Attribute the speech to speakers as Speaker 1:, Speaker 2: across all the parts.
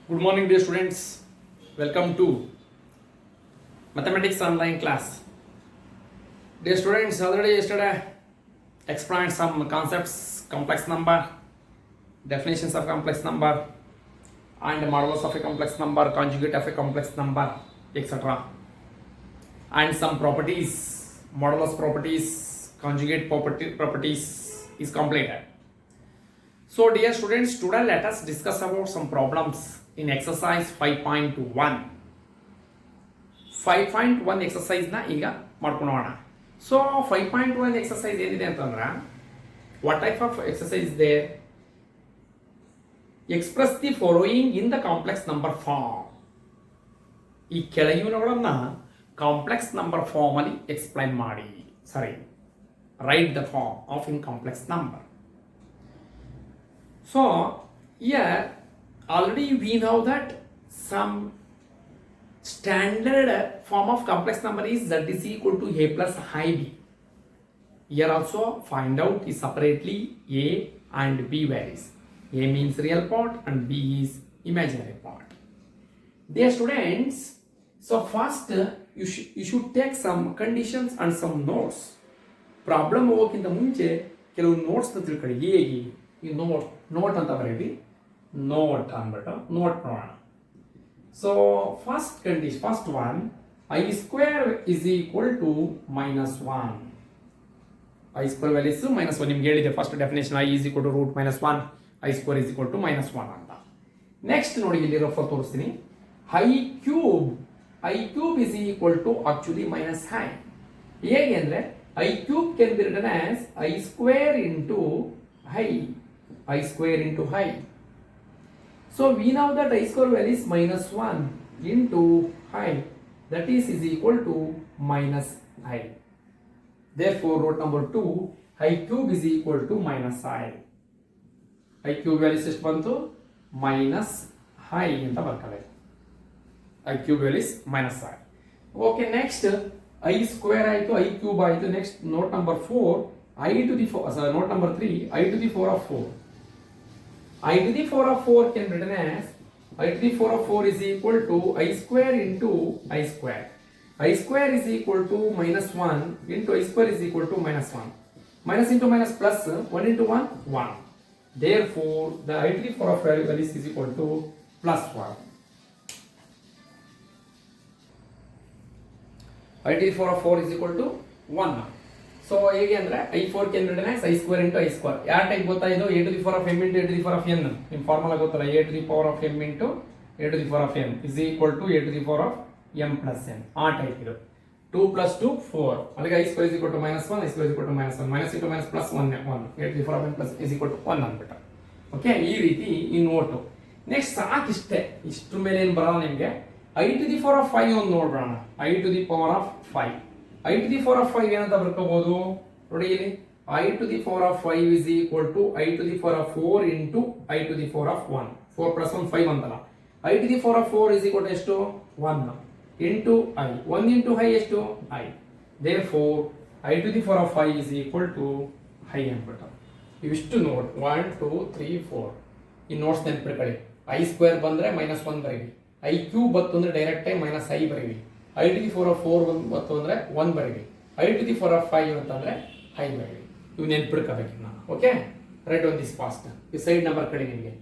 Speaker 1: Good morning, dear students. Welcome to Mathematics Online class. Dear students, already yesterday explained some concepts, complex number, definitions of complex number, and modulus of a complex number, conjugate of a complex number, etc. And some properties, modulus properties, conjugate properties is completed. So, dear students, today let us discuss about some problems in exercise 5.1. 5.1 ಎಕ್ಸಸೈಸ್ನ ಈಗ ಮಾಡ್ಕೊಳ್ಳೋಣ. So 5.1 exercise ಏನಿದೆ ಅಂತಂದ್ರೆ what type of exercise ಇದೆ? Express the following in the complex number form. ಈ ಕೆಳಗಿನವುಗಳನ್ನ complex number form ಅಲ್ಲಿ explain ಮಾಡಿ. ಸರಿ, right the form of in complex number. So here already we know that some standard form of complex number is z is equal to a plus I b. Here also find out is separately a and b values. A means real part and b is imaginary part. Dear students, so first you should take some conditions and some notes. Problem ಹೋಗೋಕ್ಕಿಂತ ಮುಂಚೆ ಕೆಲವು ನೋಟ್ಸ್ನ ತಿಳ್ಕೊಳ್ಳಿ. ಹೇಗೆ ಈ note ಅಂತ ಬರೀರಿ, note ಅಂದ್ಬಿಟ್ಟು note ನೋಡೋಣ. So first one i square is equal to -1. I square values -1 ನಿಮ್ಗೆ ಹೇಳಿದೆ first definition. I is equal to root -1, i square is equal to -1 ಅಂತ. ನೆಕ್ಸ್ಟ್ ನೋಡಿ ಇಲ್ಲಿರೋ ತೋರಿಸ್ತೀನಿ. I cube is equal to actually -i. ಹೇಗೆ ಅಂದ್ರೆ i cube can be written as i square into I square into I. So we know that I square value is -1 into I, that is equal to -i. Therefore root number 2, I cube is equal to -i. I cube value ಎಷ್ಟು ಬಂತು? -i ಅಂತ ಬರ್ಕೊಳ್ಳಿ. I cube value is -i. Okay, next I square ಆಯಿತು, I cube ಆಯಿತು. Next note number 4, note number 3, I to the 4 of 4. I to the 4 of 4 can be written as I to the 4 of 4 is equal to I square into I square. I square is equal to -1 into I square is equal to -1. Minus into minus plus, 1 into 1, 1. Therefore, the I to the 4 of value is equal to +1. I to the 4 of 4 is equal to 1. So ಹೇಗೆ ಅಂದ್ರೆ I4 can return as I square into I square. ಯಾವ type ಗೊತ್ತಾ ಇದು? A to the 4 of m into A to the 4 of n. ನಿಮ್ಮ formula ಗೊತ್ತಲ್ಲ, A to the power of m into A to the 4 of n is equal to A to the 4 of m plus n. ಆ type ಇದು. 2 plus 2 4. ಅಲ್ಲಿಗೆ I square is equal to -1, I square is equal to -1. Minus into minus plus 1, 1. A to the 4 of n plus is equal to 1 ಅಂದ್ಬಿಟ್ಟು. Okay, ಈ ರೀತಿ ಈ note. Next ಸಾಕಿಷ್ಟೇ, ಇಷ್ಟು ಮೇಲೆ ಏನು ಬರೋಲ್ಲ ನಿಮಗೆ. I to the 4 of 5 ಒಂದು ನೋಡ್ಬಿಡೋಣ. I to the power of 5. I to the 4 of 5 ಏನಂತ ಬರ್ಕೋಬಹುದು ನೋಡಿ ಇಲ್ಲಿ. I to the 4 of 5 is equal to I to the 4 of 4 into I to the 4 of 1. 4 plus 1 5 ಅಂತಲ್ಲ. I to the 4 of 4 is equal to ಎಷ್ಟು? 1 into I. 1 into I ಎಷ್ಟು? I. Therefore I to the 4 of 5 is equal to I ಅಂದ್ಬಿಟ್ಟು. ಇವಿಷ್ಟು note 1 2 3 4 ಈ notes ನೆನಪಿಟ್ಕೊಳ್ಳಿ. I square ಬಂದ್ರೆ -1 ಬರೀರಿ. I cube ಬತ್ತು ಅಂದ್ರೆ ಡೈರೆಕ್ಟ್ ಆಗಿ -i ಬರೀರಿ. I to the 4 of 4 ಬತ್ತು ಅಂದ್ರೆ 1 ಬರೀರಿ. I to the 4 of 5 ಅಂತಂದ್ರೆ I ಬರೀರಿ. ಇವು ನೆನ್ಪಿಡ್ಕೋಬೇಕು ನಾನು. Okay, right on this fast. ಈ ಸೈಡ್ ನಂಬರ್ ಕಡೆ ನಿಮಗೆ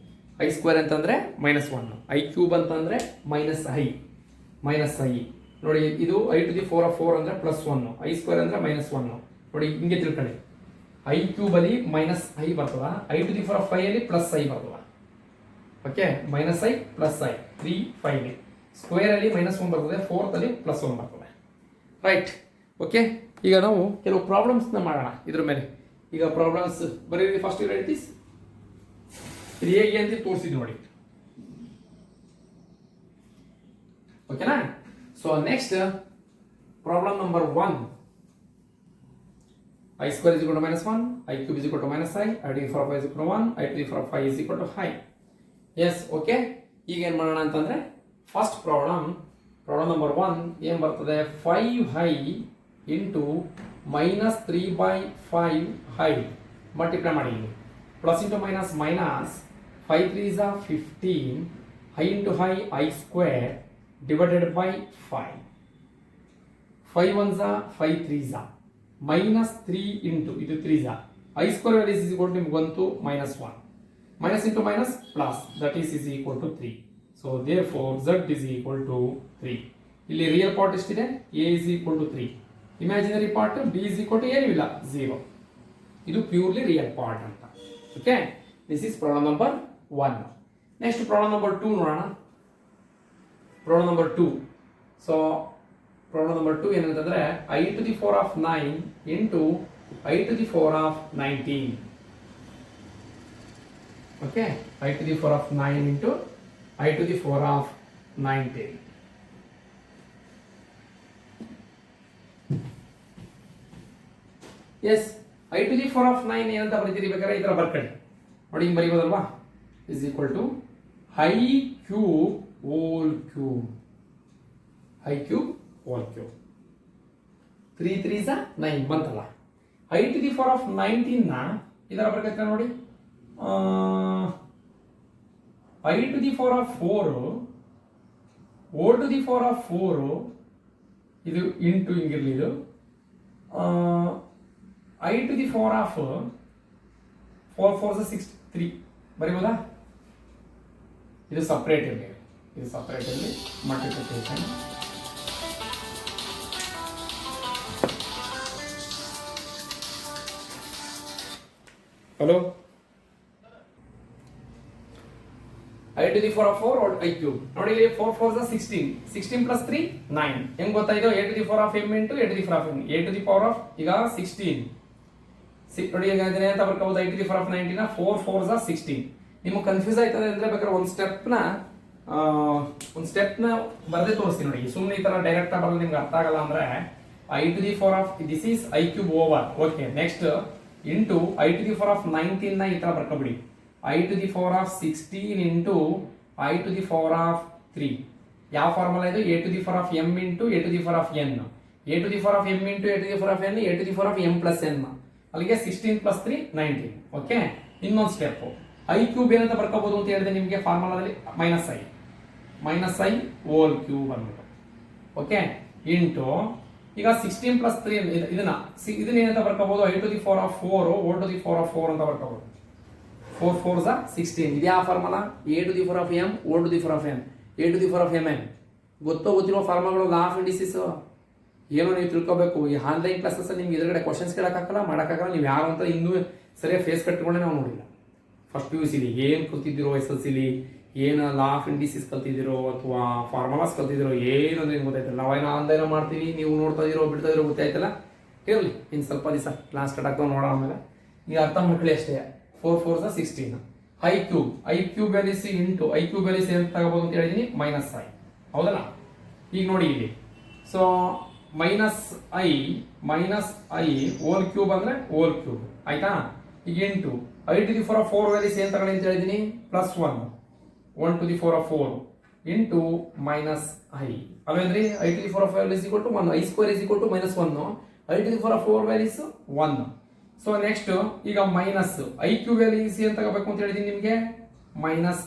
Speaker 1: I ಸ್ಕ್ವೇರ್ ಅಂತಂದ್ರೆ -1, I ಕ್ಯೂಬ್ ಅಂತಂದ್ರೆ -i ನೋಡಿ. ಇದು I to the 4 of 4 ಅಂದ್ರೆ +1, I ಸ್ಕ್ವೇರ್ ಅಂದ್ರೆ -1 ನೋಡಿ. ಹಿಂಗೆ ತಿಳ್ಕೊಳ್ಳಿ. I ಕ್ಯೂಬ್ ಅಲ್ಲಿ -i ಬರ್ತದ, I to the 4 of 5 ಅಲ್ಲಿ +i ಬರ್ತದ. ಓಕೆ, -i +i 3 5 ಸ್ಕ್ವೇರ್ ಅಲ್ಲಿ -1 ಬರ್ತದೆ, 4th ಅಲ್ಲಿ +1 ಬರ್ತದೆ. Right, okay. ಈಗ ನಾವು ಕೆಲವು ಪ್ರಾಬ್ಲಮ್ಸ್ನ ಮಾಡೋಣ ಇದ್ರ ಮೇಲೆ. ಈಗ ಪ್ರಾಬ್ಲಮ್ಸ್ ಬರೀರಿ. First write this. ಇದು ಹೇಗೆ ಅಂತ ತೋರಿಸಿದ್ವಿ ನೋಡಿ. ಓಕೆನಾ? So next problem number 1. I square is equal to -1, I cube is equal to -i, I to the 4 of 5 is equal to 1, I to the 4 of 5 is equal to i. Yes, okay. ಈಗ ಏನು ಮಾಡೋಣ ಅಂತಂದ್ರೆ first problem number 1 ಏನು ಬರ್ತದೆ? 5i into -3/5i multiply ಮಾಡಿ. Plus into minus minus 5 3 is 15 I into I square divided by 5. 5 ones are 5 threes are minus 3 into ಇದು 3s are I square value is equal to ನಿಮಗೆ ಬಂತು minus 1. Minus into minus plus, that is equal to 3. So therefore z is equal to 3. ಇಲ್ಲಿ real part ಎಷ್ಟಿದೆ? a is equal to 3. Imaginary part b is equal to ಏನೂ ಇಲ್ಲ 0. ಇದು purely real part ಅಂತ. Okay, this is problem number 1. Next problem number 2 ನೋಡೋಣ. Problem number 2. So problem number 2 ಏನಂತಂದ್ರೆ I to the power of 9 into I to the power of 19. Okay, I to the power of 9 into I to the power of 19. Yes, I to the power of 9 ಏನಂತ ಬರೀತೀರಿ ಬೇಕಾದ್ರೆ ಈ ತರ ಬರ್ಕೊಳ್ಳಿ ನೋಡಿ, ಹಿಂಗೆ ಬರೀಬೋದಲ್ವಾ? is equal to I cube whole cube. I cube whole cube. 3 3s are 9 ಬಂತಲ್ಲ. I to the power of 19 ನ ಇದರ ಬರ್ಕತ್ತೆ ನೋಡಿ. I to the power of 4 O to the power of 4 ಇದು ಇಂಟು ಹಿಂಗಿರಲಿ. ಇದು I to the power of 4 4 is 63 ಬರೀಬೋದಾ? ಇದು separate ಇರಲಿ, ಇದು separate ಇರಲಿ. Multiplication hello I to the power of 4 or I cube ನೋಡಿ, ಇಲ್ಲಿ 4 4 is 16 16 plus 3 9. ಹೆಂಗ್ ಗೊತ್ತಾಯ್ತು? a to the power of m into a to the power of m. a to the power of ಈಗ 16 ನೋಡಿ, ಈಗ ಇದನ್ನ ಅಂತ ಬರ್ಕೋಬಹುದು. I to the power of 19 ನ 4 4 is 16. ನಿಮಗೆ ಕನ್ಫ್ಯೂಸ್ ಆಯ್ತದೆ ಅಂದ್ರೆ ಬೇಕಾದ್ರೆ ಒಂದು ಸ್ಟೆಪ್ ನ ಬರದೇ ತೋರಿಸ್ತೀನಿ ನೋಡಿ. ಸುಮ್ಮನೆ ಈ ತರ ಡೈರೆಕ್ಟ್ ಆಗಿ ಬರಲ್ಲ, ನಿಮ್ಗೆ ಅರ್ಥ ಆಗಲ್ಲ ಅಂದ್ರೆ I to the power of this is I cube over. Okay, next into I to the power of 19 ನ ಈ ತರ ಬರ್ಕೊಬಿಡಿ. I to the power of 16 into I to the power of 3. ಯಾವ ಫಾರ್ಮುಲಾ ಇದು? a to the power of m into a to the power of n. a to the power of m into a to the power of n, a to the power of m plus n. ಅಲ್ಲಿಗೆ 16 plus 3 19. Okay, ಇನ್ನೊಂದು step I cube ಏನಂತ ಬರ್ಕೋಬಹುದು ಅಂತ ಹೇಳಿದೆ ನಿಮಗೆ ಫಾರ್ಮುಲಾದಲ್ಲಿ minus I whole cube ಅಂದ್ಬಿಟ್ಟು. Okay, into ಈಗ 16 plus 3 ಇದನ್ನ ಏನಂತ ಬರ್ಕೋಬಹುದು? I to the power of 4 O to the power of 4 ಅಂತ ಬರ್ಕೋಬಹುದು. 4 4 is 16. ಇದು ಯಾವ formula? a to the power of m O to the power of n, a to the power of mn. ಗೊತ್ತಿರೋ ಫಾರ್ಮುಲಾಗಳು, ಲಾ of ಇಂಡಿಸಿಸ್ ಏನೋ ನೀವು ತಿಳ್ಕೋಬೇಕು. ಈ online classes ನಿಮ್ಗೆ ಎದುರುಗಡೆ ಕ್ವಶನ್ಸ್ ಕೇಳಕ್ಕಾಗಲ್ಲ, ಮಾಡೋಕ್ಕಾಗಲ್ಲ. ನೀವು ಯಾರು ಅಂತ ಇನ್ನೂ ಸರಿಯಾಗಿ ಫೇಸ್ ಕಟ್ಕೊಂಡೆ ನಾವು ನೋಡಿಲ್ಲ. ಫಸ್ಟ್ PUC ಏನು ಕಲ್ತಿದ್ದೀರೋ, SLC ಏನು ಲಾ ಆಫ್ ಇಂಡಿಸಿಸ್ ಕಲ್ತಿದ್ದೀರೋ ಅಥವಾ ಫಾರ್ಮುಲಾಸ್ ಕಲ್ತಿದ್ದೀರೋ ಏನಂದ್ರೆ ಏನು ಗೊತ್ತಾಯ್ತಲ್ಲ. ನಾವೇನೋ ಆನ್ಲೈನ್ ಮಾಡ್ತೀವಿ, ನೀವು ನೋಡ್ತಾ ಇದೀರೋ ಬಿಡ್ತಾ ಇದೀರೋ ಗೊತ್ತಾಯ್ತಲ್ಲ. ಇರಲಿ, ಇನ್ನು ಸ್ವಲ್ಪ ದಿವಸ ಕ್ಲಾಸ್ ಸ್ಟಾರ್ಟ್ ಆಗ್ತಾವೆ ನೋಡೋ. ಆಮೇಲೆ ನೀವು ಅರ್ಥ ಮಾಡ್ಕೊಳ್ಳಿ ಅಷ್ಟೇ. 4 4 is 16. I cube values into I cube values ಏನು ತಗೋಬಹುದು ಅಂತ ಹೇಳಿದೀನಿ? Minus I. ಹೌದಲ್ಲ? ಈಗ ನೋಡಿ ಇಲ್ಲಿ, so minus I whole cube ಅಂದ್ರೆ ಹೋಲ್ ಕ್ಯೂಬ್ ಆಯ್ತಾ? ಈಗ into I to the power of 4 values ಏನು ತಗೊಳ್ಳಿ ಅಂತ ಹೇಳಿದೀನಿ? Plus 1 to the power of 4 into minus I. ಅಲ್ವೇನ್ರಿ? I to the power of 4 is equal to 1. I square is equal to minus 1. I to the power of 4 values 1. So next ಈಗ minus i cube values ಏನು ತಗೋಬೇಕು ಅಂತ ಹೇಳಿದೀನಿ ನಿಮಗೆ? Minus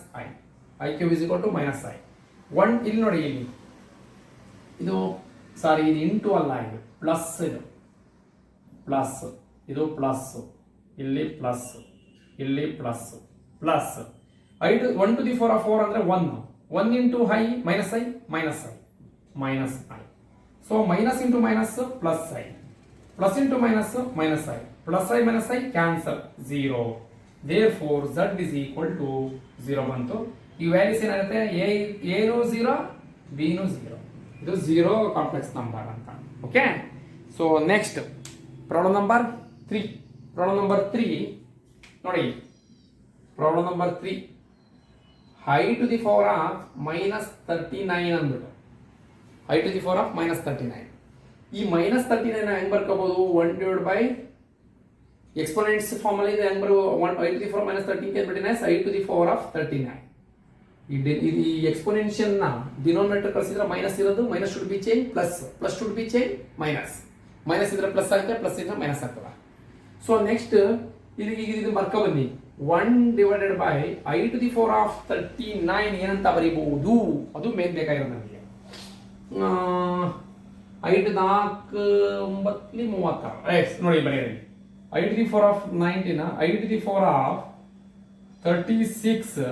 Speaker 1: i cube is equal to minus i. 1 ಇಲ್ಲಿ ನೋಡಿ, ಇಲ್ಲಿ ಇದು ಸಾರಿ, ಇದು ಇಂಟು ಅಲ್ಲ, ಇದು ಪ್ಲಸ್. ಇದು ಪ್ಲಸ್, ಇದು ಪ್ಲಸ್, ಇಲ್ಲಿ ಪ್ಲಸ್, ಇಲ್ಲಿ plus plus. 1 to the power of 4 ಅಂದ್ರೆ 1 into I minus I minus I minus I. So minus into minus plus I, plus into minus minus I, plus I minus I cancel 0. therefore z is equal to 0 ಬಂತು. ಈ values ಏನಾಗುತ್ತೆ? a ನು 0 b ನು 0. ಇದು 0 complex number ಅಂತ. Okay, so next problem number 3. Problem number 3 ನೋಡಿ, problem number 3 I to the power of minus 39 ಅಂದ್ಬಿಟ್ಟು I to the power of minus 39. ಈ ಮೈನಸ್ 39 ಹೆಂಗ್ ಬರ್ಕೋಬಹುದು? 1 divided by ಎಕ್ಸ್ಪೋನೆಂಟ್ಸ್ ಫಾರ್ಮುಲಾ ಇದೆ. ಹೆಂಗ್ ಬರೋ? I to the power minus 13 I to the power of 39. ಈ exponential ನ denominator ಕಳಿಸಿದ್ರೆ minus ಇರೋದು, minus should be change plus, plus should be change minus, minus ಇದ್ರೆ ಪ್ಲಸ್ ಆಗುತ್ತೆ, ಪ್ಲಸ್ ಇದ್ರೆ ಮೈನಸ್ ಆಗ್ತದೆ. ಸೊ ನೆಕ್ಸ್ಟ್ ಇದು ಬರ್ಕೊ ಬನ್ನಿ 1/i⁴39 ಏನಂತ ಬರೀಬಹುದು ಅದು ಮೇನ್ ಬೇಕಾಗಿರೋದು ನಮಗೆ 5 4 9 36 ನೋಡಿ ಬರೀರಿ i⁴19 i⁴36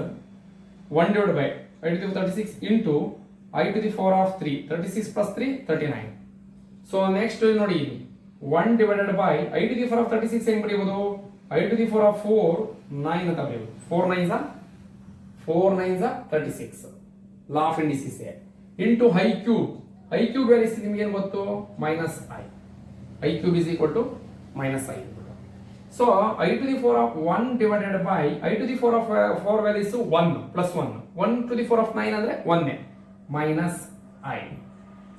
Speaker 1: 1/i⁴36 into i⁴3 36 plus 3 39. So next ನೋಡಿ 1/i⁴36 ಹೆಂಗ್ ಬರೆಯಬಹುದು i⁴4 9 ಅಂತ ಬರೆಯಬಹುದು 4 9s 36 law of indices into i cube value ನಿಮ್ಗೆ ಏನು ಗೊತ್ತು minus i cube is equal to minus i. So i⁴1/i⁴4 values 1 plus 1 1⁴9 ಅಂದ್ರೆ 1 ಮೈನಸ್ i.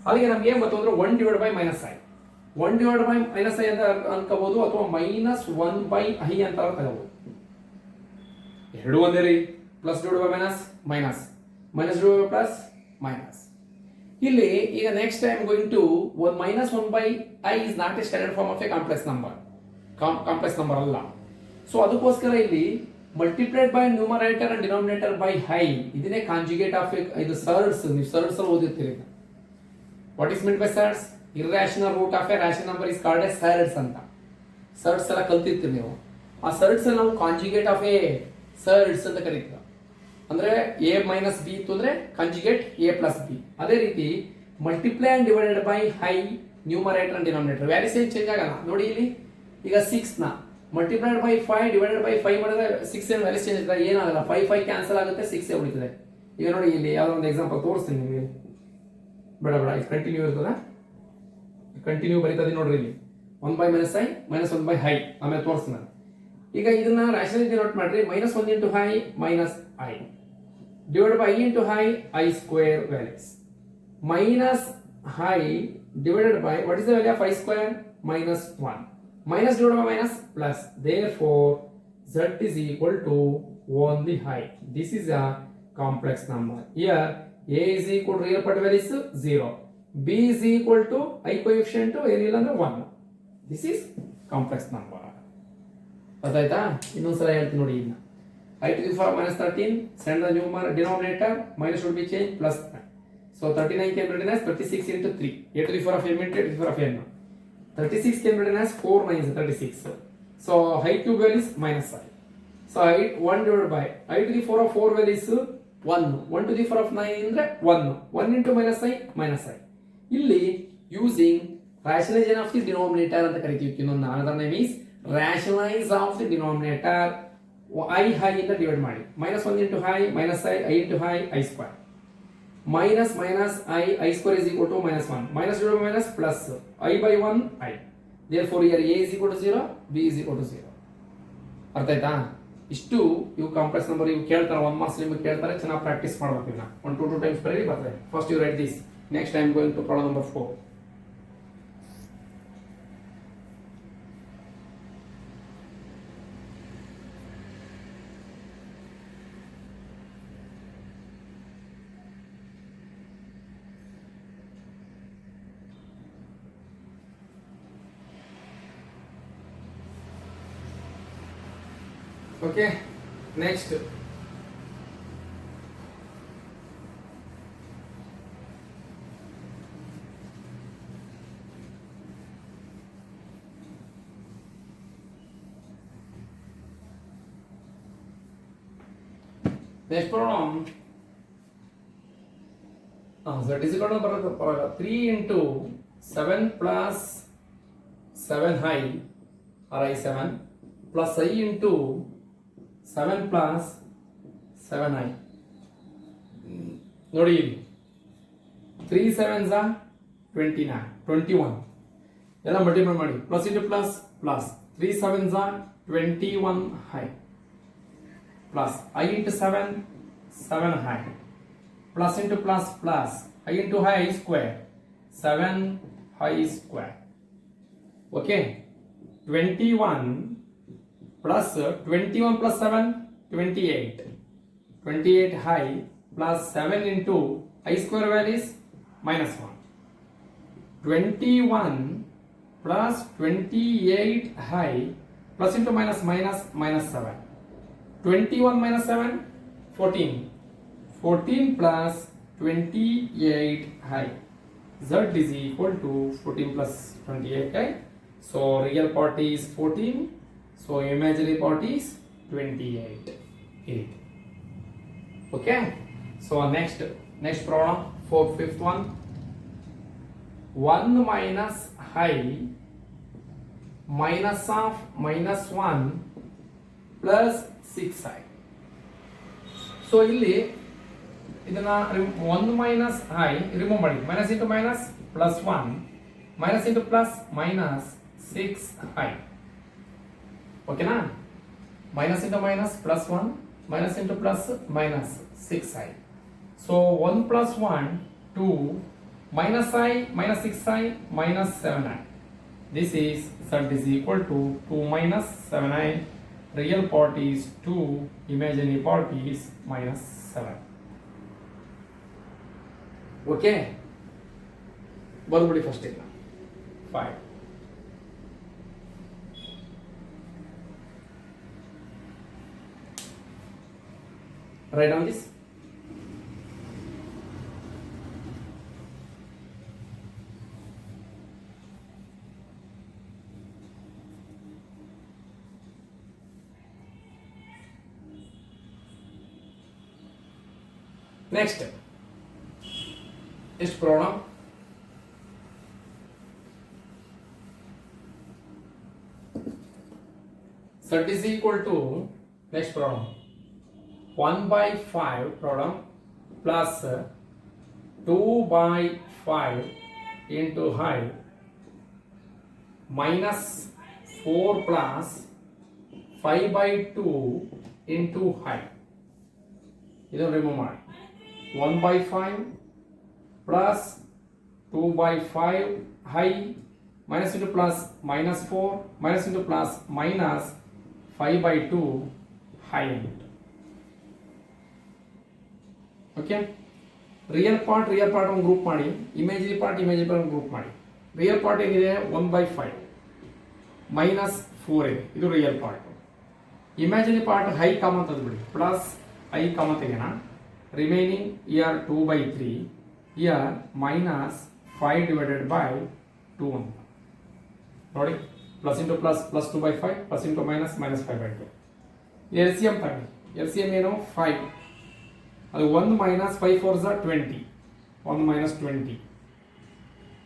Speaker 1: ಅಲ್ಲಿಗೆ ನಮ್ಗೆ ಏನ್ ಗೊತ್ತು ಅಂದ್ರೆ 1/-i 1/-i ಅಂತ ಅನ್ಕೋಬಹುದು ಅಥವಾ -1/i ಅಂತ ತಗೋಬಹುದು. ಎರಡು ಒಂದೇ ರೀ. Plus / minus minus / plus minus. ಇಲ್ಲಿ ಈಗ next I am going to -1/i is not a standard form of a complex number ಅಲ್ಲ. ಸೊ ಅದಕ್ಕೋಸ್ಕರ ಇಲ್ಲಿ multiplied by numerator and denominator by I ಇದನ್ನೇ ಕಾಂಜುಗೇಟ್ ಆಫ್ ಇದು ಸರ್ಡ್ಸ್. ನೀವು surds ಅಲ್ಲಿ ಓದಿರ್ತೀರಿ. What is mean by surds? Irrational root of a rational number is called a surds ಅಂತ. Surds ಎಲ್ಲ ಕಲ್ತಿರ್ತೀರಿ ನೀವು. ಆ ಸರ್ಡ್ಸ್ ನಾವು ಕಾಂಜುಗೇಟ್ ಆಫ್ ಎ ಸರ್ಡ್ಸ್ ಅಂತ ಕರೀತೀವಿ. ಅಂದ್ರೆ a ಮೈನಸ್ ಬಿ ಇತ್ತು ಅಂದ್ರೆ ಕಾಂಜುಗೇಟ್ a ಪ್ಲಸ್ ಬಿ. ಅದೇ ರೀತಿ multiply and divided by high numerator and denominator values ಏನು ಚೇಂಜ್ ಆಗಲ್ಲ. ನೋಡಿ ಇಲ್ಲಿ ಈಗ 6 ನ ಮಲ್ಟಿಪ್ಲೈಡ್ ಬೈ 5 ಡಿವೈಡೆಡ್ ಬೈ 5 ಮಾಡಿದ್ರೆ 6 ಏನು ವ್ಯಾಲ್ಯೂಸ್ ಚೇಂಜ್ ಆಗುತ್ತೆ? ಏನಾಗಲ್ಲ. 5 ಕ್ಯಾನ್ಸಲ್ ಆಗುತ್ತೆ, 6 ಉಳಿತದೆ. ಈಗ ನೋಡಿ ಇಲ್ಲಿ ಯಾವ್ದೋ ಒಂದು ಎಕ್ಸಾಂಪಲ್ ತೋರಿಸ್ತೀನಿ ನಿಮಗೆ. ಬೇಡ ಇದು ಕಂಟಿನ್ಯೂ ಇರ್ತದ. ಕಂಟಿನ್ಯೂ ಬರೀತದೆ ನೋಡ್ರಿ ಇಲ್ಲಿ 1/-i -1/i ಆಮೇಲೆ ತೋರಿಸ್ತೀನಿ. ಈಗ ಇದನ್ನ ರ್ಯಾಷನಲ್ ಡಿನೋಟ್ ಮಾಡ್ರಿ. -1 into i minus i divided by i into i square values minus i divided by what is the value of i square? -1 minus divided by minus plus. Therefore z is equal to only i. This is a complex number. Here a is equal to real part value is 0, b is equal to I coefficient to ಏನಿಲ್ಲ ಅಂದ್ರೆ 1. This is complex number. ಅರ್ಥಾಯ್ತಾ? ಇನ್ನೊಂದ್ಸಲ ಹೇಳ್ತೀನಿ ನೋಡಿ. ಇನ್ನ i⁻13 send the denominator minus should be changed plus 9. So 39 can be written as 36 into 3 a⁴m into a⁴n. 36 can be written as 4 9s 36. So i cube value is -i. So 1/i⁴4 value is 1 1⁴9 ಅಂದ್ರೆ 1 into -i. ಇಲ್ಲಿ using rationalization of the denominator ಅಂತ ಕರಿತೀವಿ. ಇನ್ನೊಂದು another name is rationalize of the denominator. i ಇಂದ divide ಮಾಡಿ. -1 into i minus i into i square minus i square is equal to -1 minus divided by minus plus i by 1 i. Therefore here a is equal to 0, b is equal to 0. ಅರ್ಥ ಆಯ್ತಾ? ಇಷ್ಟು ಇವು complex number ಇವು ಕೇಳ್ತಾರೆ. 1 marks ನಿಮಗೆ ಕೇಳ್ತಾರೆ. ಚೆನ್ನಾಗಿ practice ಮಾಡಬೇಕು. ಇನ್ನ 1 to 2 ಟೈಮ್ಸ್ ಬರೀರಿ ಬರ್ತದೆ. First you write this. Next I am going to problem number 4. Okay, next. Next problem. Z is equal to 3 into 7 plus 7i or i7 plus I into 7 plus 7i. ನೋಡಿ 3 7s are 21 ಎಲ್ಲ multiply ಮಾಡಿ. Plus into plus plus 3 7s are 21i plus I into 7 7i plus into plus plus I into i square 7i square. Okay, 21 plus 21 plus 7 28 high plus 7 into I square value is -1. 21 plus 28 high plus into minus minus minus 7. 21 minus 7 14. 14 plus 28 high. Z is equal to 14 plus 28 high. So real part is 14. So imaginary part is 28. 8. Okay. So next problem, fifth one. 1 minus high minus of minus 1 plus 6i. So ಇಲ್ಲಿ ಇದನ್ನ 1 minus i remove ಮಾಡಿ, minus into minus plus 1 minus into plus minus 6i. ಓಕೆನಾ? minus into minus plus 1 minus into plus minus 6i. So 1 plus 1 2 minus I minus 6i minus 7i. This is z is equal to 2 minus 7i. Real part is 2, imaginary part is minus 7. Okay. Balbudi first thing. 5. Write down this. Next problem. Z is equal to, next problem, 1 by 5 problem plus 2 by 5 into height minus 4 plus 5 by 2 into height. ಇದನ್ನು remove ಮಾಡಿ. 1 by 5 plus 2 by 5 high minus into plus minus 4 minus into plus minus 5 by 2 high. Okay. Real part ಒಂದು group ಮಾಡಿ, imaginary part ಒಂದು group ಮಾಡಿ. Real part ಏನಿದೆ 1 by 5 minus 4 ಇದೆ, ಇದು real part. Imaginary part I common ತೆಗೆದುಬಿಡಿ, plus I common ತೆಗೆಯೋಣ. Remaining ಇಯರ್ 2 by 3, ಇಯರ್ ಮೈನಸ್ 5 divided by 2 ಅಂತ ನೋಡಿ. Plus into plus plus 2 by 5 plus into minus minus 5 by 2. L C M ತಗೊಳ್ಳಿ. ಎಲ್ ಸಿ ಎಂ ಏನು 5, ಅದು 1 ಮೈನಸ್ 5 4 ಝ 20, 1 minus 20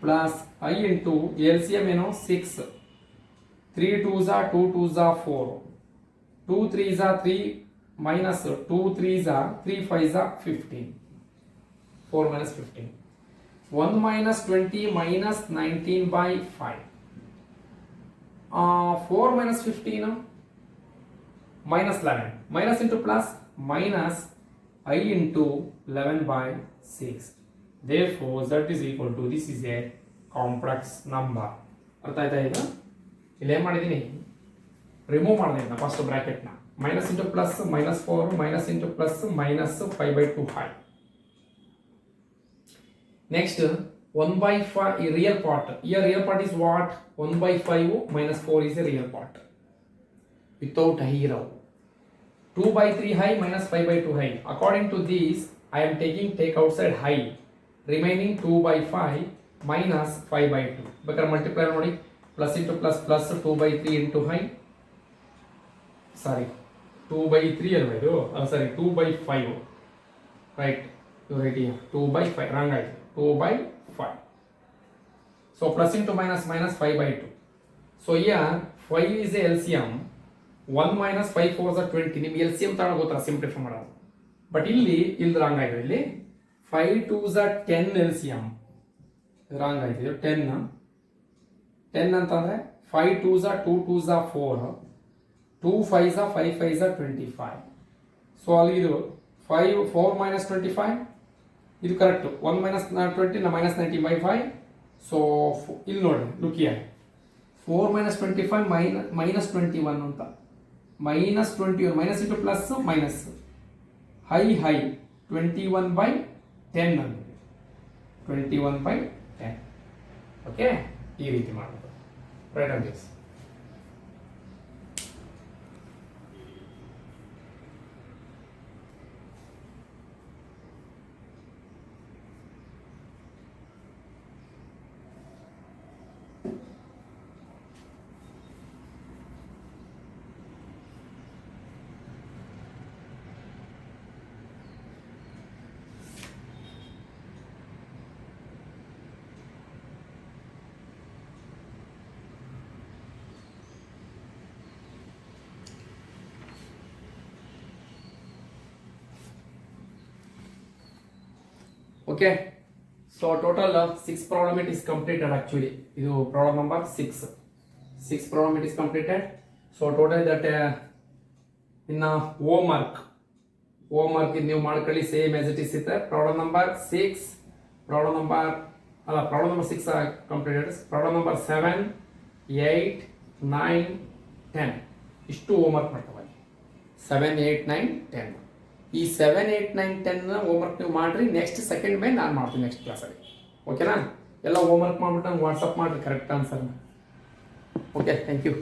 Speaker 1: plus I into L C M ಏನು 6, 3 2 ಝ 2 2 ಝ 4, 2 3 ಝ 3 minus 2 3 ಝ 3 5 ಝ 15, 4 minus 15. 1 minus 20 minus 19 by 5. 4 minus 15 minus 11. Minus into plus minus I into 11 by 6. Therefore, z is equal to, this is a complex number. ಅರ್ಥ ಆಯ್ತಾ? ಈಗ ಇಲ್ಲಿ ಏನು ಮಾಡಿದ್ದೀನಿ, remove ಮಾಡಿದೆ first ಬ್ರಾಕೆಟ್ನ. Minus into plus minus 4 minus into plus minus 5 by 2 I. Next 1 by 5 real part. Here real part is what? 1 by 5 minus 4 is a real part without hero. 2 by 3 high minus 5 by 2 high. According to this, I am take outside high. Remaining 2 by 5 minus 5 by 2. Because multiply nodi, plus into plus plus 2 by 3 into high. Sorry, 2 by 3 already. Sorry, 2 by 5. Right. You write here 2 by 5. Wrong right. 2 by 5. So plus into minus minus 5 by 2. So here 5 is a LCM. 1 minus 5 4 is 20. ನಿಮಗೆ LCM ತಗೊಂಡು ಗೊತ್ತಾ simplify ಮಾಡೋದು. But ಇಲ್ಲಿ wrong ಆಗಿದೆ. ಇಲ್ಲಿ 5 2 is 10 LCM. Wrong ಆಗಿದೆ. 10 ಅಂತಂದ್ರೆ 5 2 is 2 2 is 4. 2 5 is 5 5 is 25. So ಅಲ್ಲಿ ಇದು 5 4 minus 25 ಇದು correct. 1 minus 20 minus 19 by 5. So ಇಲ್ಲಿ ನೋಡಿ, ಲುಕ್ ಹಿಯರ್ 4 minus 25 minus 21 ಅಂತ, minus 21 minus into plus minus high 21 by 10 ಅಂತ, 21 by 10. ಓಕೆ, ಈ ರೀತಿ ಮಾಡಬಹುದು. Write on this. Okay. So total 6 problem it is completed. Actually ಇದು problem number 6 problem it is completed. So total that ಇನ್ನು homework ಇದು ನೀವು ಮಾಡ್ಕೊಳ್ಳಿ same as it is ಇರುತ್ತೆ. Problem number 6 completed. Problem number 7, 8, 9, 10 ಇಷ್ಟು home work ಮಾಡ್ತಾವೆ. 7, 8, 9, 10 ಈ 7, 8, 9, 10 home work ನೀವು ಮಾಡಿರಿ. ನೆಕ್ಸ್ಟ್ ಸೆಕೆಂಡ್ ಮೇಲೆ ನಾನು ಮಾಡ್ತೀನಿ ನೆಕ್ಸ್ಟ್ ಕ್ಲಾಸಲ್ಲಿ. ಓಕೆನಾ? ಎಲ್ಲ ಹೋಮ್ ವರ್ಕ್ ಮಾಡ್ಬಿಟ್ಟು ನಂಗೆ ವಾಟ್ಸಪ್ ಮಾಡಿರಿ ಕರೆಕ್ಟ್ ಆನ್ಸರ್ನ. Okay, thank you.